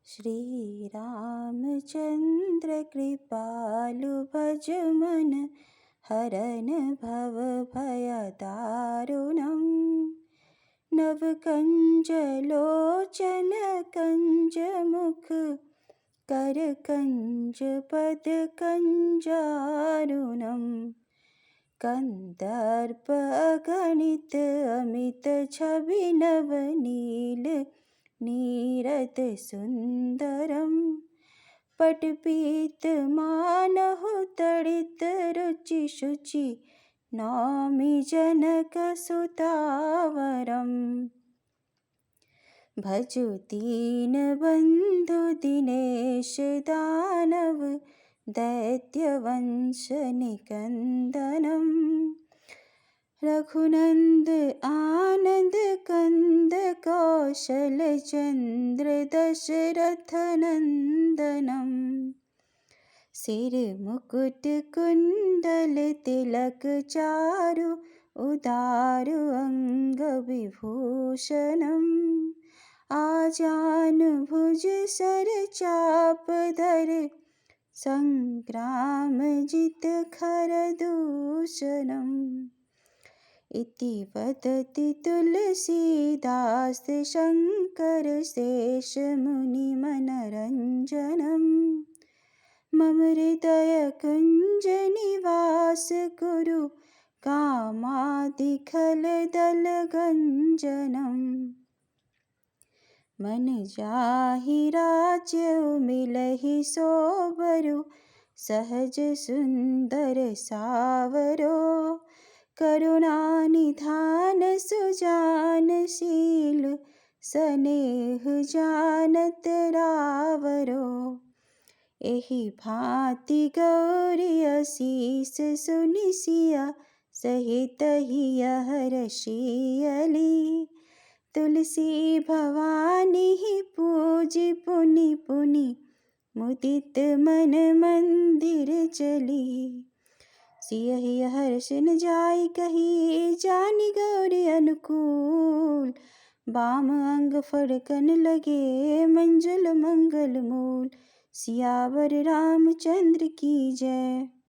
श्री रामचंद्र कृपालु भज मन हरन भव भय दारुणम्। नव कंज लोचन कंज मुख कर कंज पद कंजारुणम्। कंदर्प अगणित अमित छवि नवनील नीरद सुंदरम्। पटपीत मानहु तड़ित रुचि शुचि नौमि जनक सुतावरम्। भजु दीन बंधु दिनेश दानव दैत्य वंश निकंदनम्। रघुनंद आनंद कंद कौशल चंद्र दशरथ नंदनम्। सिर मुकुट कुंडल तिलक चारु उदारु अंग विभूषणम्। आजान भुज सर चाप धर संग्राम जित खर दूषणम्। इति वदति तुलसीदास शंकर शेष मुनि मनरंजनम्। मम हृदय कुंज निवास कुरु कामादिखल दल गंजनम्। मन जाहि राज्य मिलहि सोबरु सहज सुंदर सावरो। करुणा निधान सुजानशील स्नेह जानत रावरो। एहि भांति गौरी असीस सुनि सिया सहित हिय हरषियली। तुलसी भवानी पूजी पुनि पुनि मुदित मन मंदिर चली। सियहि हर्ष न जाय कही जानि गौरी अनुकूल। बाम अंग फड़कन लगे मंजुल मंगल मूल। सियावर रामचंद्र की जय।